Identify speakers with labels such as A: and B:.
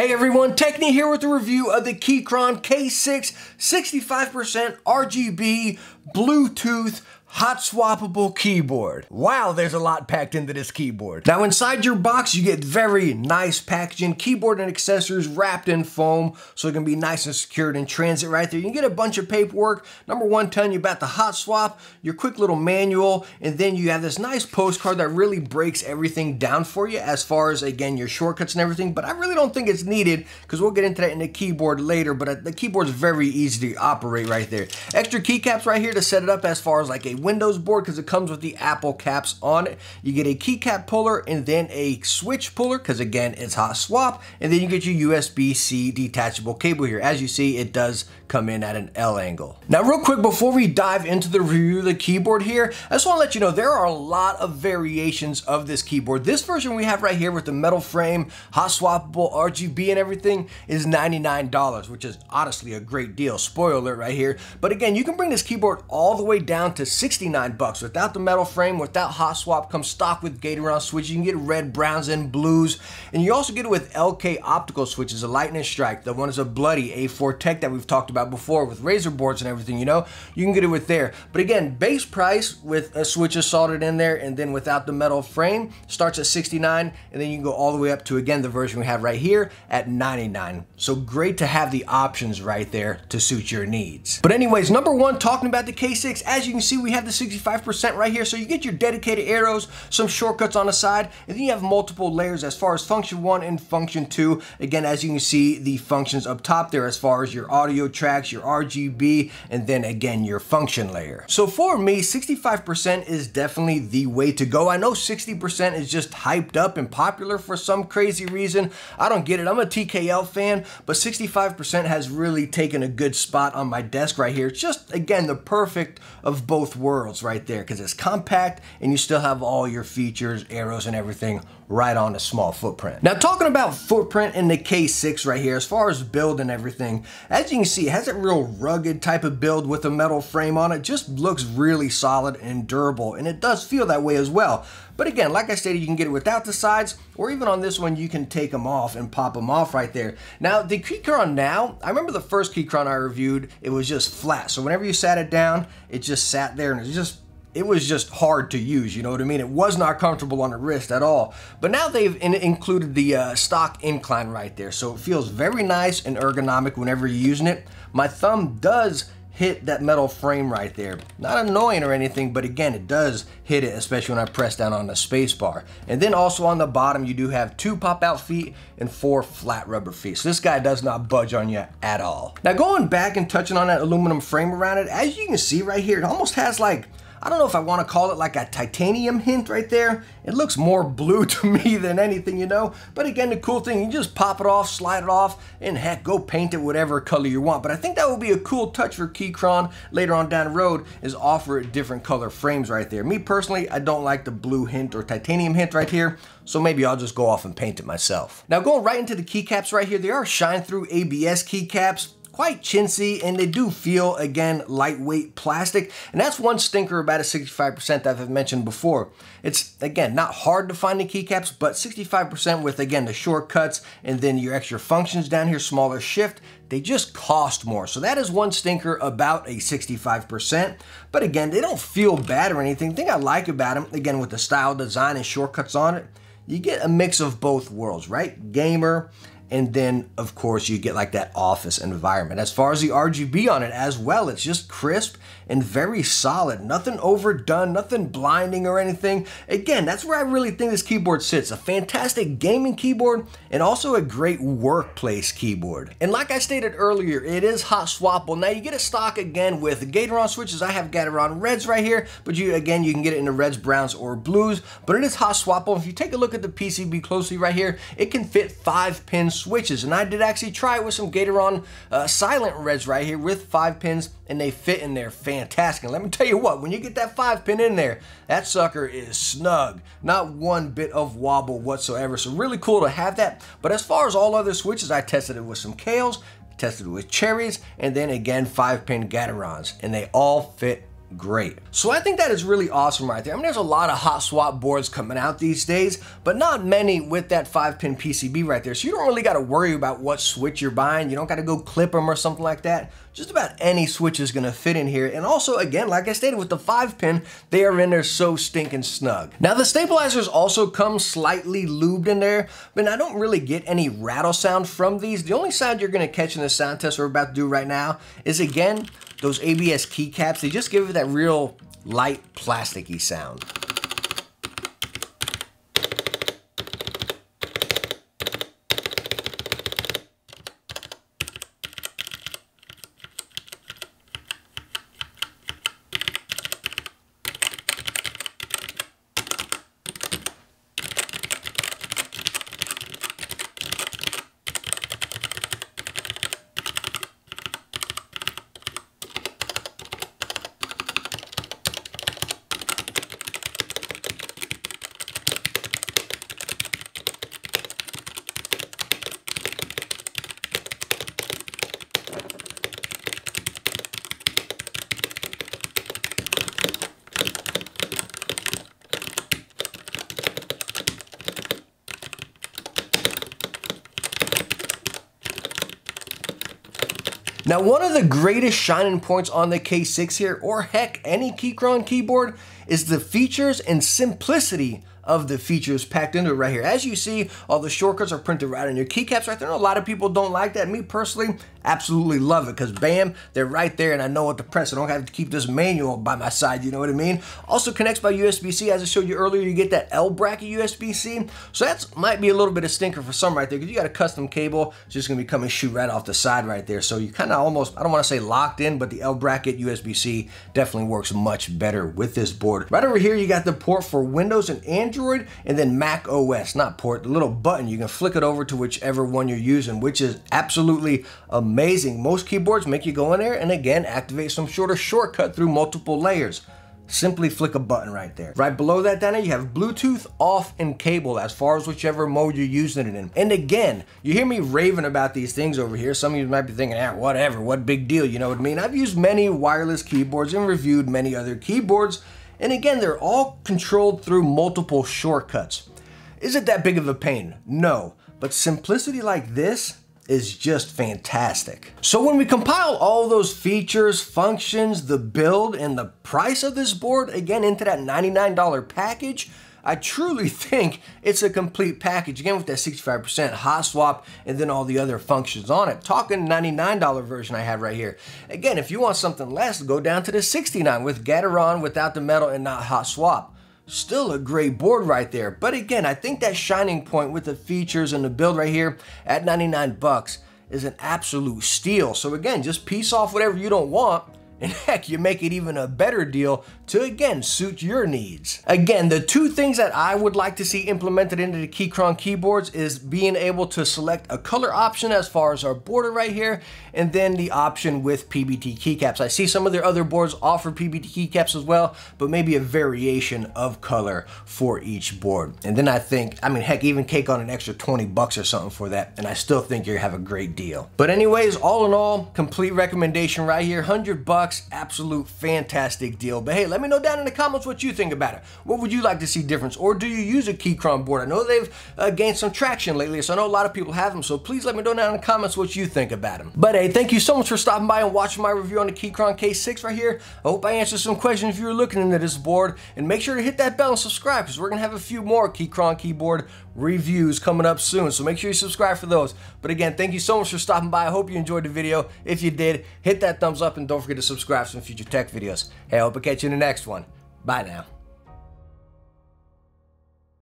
A: Hey everyone, Techni here with a review of the Keychron K6 65% RGB Bluetooth hot swappable keyboard. Wow, there's a lot packed into this keyboard. Now inside your box, you get very nice packaging, keyboard and accessories wrapped in foam, so it can be nice and secured in transit right there. You can get a bunch of paperwork. Number one, telling you about the hot swap, your quick little manual, and then you have this nice postcard that really breaks everything down for you as far as, again, your shortcuts and everything, but I really don't think it's needed because we'll get into that in the keyboard later, but the keyboard's very easy to operate right there. Extra keycaps right here to set it up as far as like a Windows board because it comes with the Apple caps on it. You get a keycap puller and then a switch puller because again it's hot swap, and then you get your USB-C detachable cable here. As you see, it does come in at an L angle. Now real quick before we dive into the review of the keyboard here, I just want to let you know there are a lot of variations of this keyboard. This version we have right here with the metal frame, hot swappable RGB and everything is $99, which is honestly a great deal. Spoiler alert right here. But again, you can bring this keyboard all the way down to $69 without the metal frame, without hot swap. Comes stock with Keychron switches. You can get red, browns, and blues, and you also get it with LK optical switches, a lightning strike. The one is a bloody A4 Tech that we've talked about before with razor boards and everything. You know, you can get it with there. But again, base price with a switches soldered in there, and then without the metal frame starts at $69, and then you can go all the way up to again the version we have right here at $99. So great to have the options right there to suit your needs. But anyways, number one, talking about the K6, as you can see, we have the 65% right here, so you get your dedicated arrows, some shortcuts on the side, and then you have multiple layers as far as function 1 and function 2. Again, as you can see, the functions up top there as far as your audio tracks, your RGB, and then again your function layer. So for me, 65% is definitely the way to go. I know 60% is just hyped up and popular for some crazy reason. I don't get it. I'm a TKL fan, but 65% has really taken a good spot on my desk right here. It's just, again, the perfect of both worlds right there because it's compact and you still have all your features, arrows, and everything right on a small footprint. Now talking about footprint in the K6 right here, as far as build and everything, as you can see, it has a real rugged type of build with a metal frame on it. Just looks really solid and durable, and it does feel that way as well. But again, like I stated, you can get it without the sides, or even on this one, you can take them off and pop them off right there. Now, the Keychron now, I remember the first Keychron I reviewed, it was just flat. So whenever you sat it down, it just sat there, and it was just hard to use, you know what I mean? It was not comfortable on the wrist at all. But now they've included the stock incline right there, so it feels very nice and ergonomic whenever you're using it. My thumb does hit that metal frame right there. Not annoying or anything, but again, it does hit it, especially when I press down on the space bar. And then also on the bottom, you do have 2 pop-out feet and 4 flat rubber feet. So this guy does not budge on you at all. Now going back and touching on that aluminum frame around it, as you can see right here, it almost has like, I don't know if I want to call it like a titanium hint right there. It looks more blue to me than anything, you know? But again, the cool thing, you just pop it off, slide it off, and heck, go paint it whatever color you want. But I think that would be a cool touch for Keychron later on down the road, is offer different color frames right there. Me personally, I don't like the blue hint or titanium hint right here, so maybe I'll just go off and paint it myself. Now going right into the keycaps right here, they are shine-through ABS keycaps. Quite chintzy, and they do feel, again, lightweight plastic. And that's one stinker about a 65% that I've mentioned before. It's, again, not hard to find the keycaps, but 65% with, again, the shortcuts and then your extra functions down here, smaller shift, they just cost more. So that is one stinker about a 65%. But again, they don't feel bad or anything. The thing I like about them, again, with the style, design, and shortcuts on it, you get a mix of both worlds, right? Gamer, and then, of course, you get like that office environment. As far as the RGB on it as well, it's just crisp and very solid. Nothing overdone, nothing blinding or anything. Again, that's where I really think this keyboard sits. A fantastic gaming keyboard and also a great workplace keyboard. And like I stated earlier, it is hot swappable. Now, you get a stock, again, with the Keychron switches. I have Keychron reds right here, but you can get it in the reds, browns, or blues. But it is hot swappable. If you take a look at the PCB closely right here, it can fit 5 pins switches, and I did actually try it with some Keychron silent reds right here with 5 pins, and they fit in there fantastic. And let me tell you what, when you get that 5 pin in there, that sucker is snug, not one bit of wobble whatsoever. So really cool to have that. But as far as all other switches, I tested it with some Kales, tested it with cherries, and then again 5-pin Keychrons, and they all fit great. So I think that is really awesome right there. I mean, there's a lot of Hotswap boards coming out these days, but not many with that 5-pin PCB right there. So you don't really got to worry about what switch you're buying. You don't got to go clip them or something like that. Just about any switch is going to fit in here. And also, again, like I stated, with the 5-pin, they are in there so stinking snug. Now, the stabilizers also come slightly lubed in there, but I don't really get any rattle sound from these. The only sound you're going to catch in the sound test we're about to do right now is, again, those ABS keycaps. They just give it that real light plasticky sound. Now, one of the greatest shining points on the K6 here, or heck, any Keychron keyboard, is the features and simplicity of the features packed into it right here. As you see, all the shortcuts are printed right on your keycaps right there. A lot of people don't like that. Me personally, absolutely love it, because bam, they're right there and I know what to press. I don't have to keep this manual by my side, you know what I mean? Also connects by USB-C. As I showed you earlier, you get that L bracket USB-C. So that might be a little bit of stinker for some right there, because you got a custom cable. It's just gonna be coming shoot right off the side right there. So you kind of almost, I don't want to say locked in, but the L bracket USB-C definitely works much better with this board. Right over here, you got the port for Windows and Android, and then Mac OS, not port, the little button. You can flick it over to whichever one you're using, which is absolutely amazing. Most keyboards make you go in there and again activate some shorter shortcut through multiple layers. Simply flick a button right there. Right below that down there, you have Bluetooth, off, and cable as far as whichever mode you're using it in. And again, you hear me raving about these things over here. Some of you might be thinking, whatever, what big deal, you know what I mean? I've used many wireless keyboards and reviewed many other keyboards, and again, they're all controlled through multiple shortcuts. Is it that big of a pain? No, but simplicity like this is just fantastic. So when we compile all those features, functions, the build, and the price of this board, again, into that $99 package, I truly think it's a complete package, again, with that 65% Hotswap and then all the other functions on it. Talking $99 version I have right here. Again, if you want something less, go down to the $69 with Gateron without the metal and not Hotswap. Still a great board right there. But again, I think that shining point with the features and the build right here at 99 bucks is an absolute steal. So again, just piece off whatever you don't want, and heck, you make it even a better deal to, again, suit your needs. Again, the two things that I would like to see implemented into the Keychron keyboards is being able to select a color option as far as our border right here, and then the option with PBT keycaps. I see some of their other boards offer PBT keycaps as well, but maybe a variation of color for each board. And then I think, I mean, heck, even cake on an extra 20 bucks or something for that, and I still think you have a great deal. But anyways, all in all, complete recommendation right here, 100 bucks. Absolute fantastic deal. But hey, let me know down in the comments what you think about it. What would you like to see difference, or do you use a Keychron board? I know they've gained some traction lately, so I know a lot of people have them, so please let me know down in the comments what you think about them. But hey, thank you so much for stopping by and watching my review on the Keychron K6 right here. I hope I answered some questions if you were looking into this board, and make sure to hit that bell and subscribe, because we're gonna have a few more Keychron keyboard reviews coming up soon, so make sure you subscribe for those. But again, thank you so much for stopping by. I hope you enjoyed the video. If you did, hit that thumbs up and don't forget to subscribe for some future tech videos. Hey, I hope I catch you in the next one. Bye now.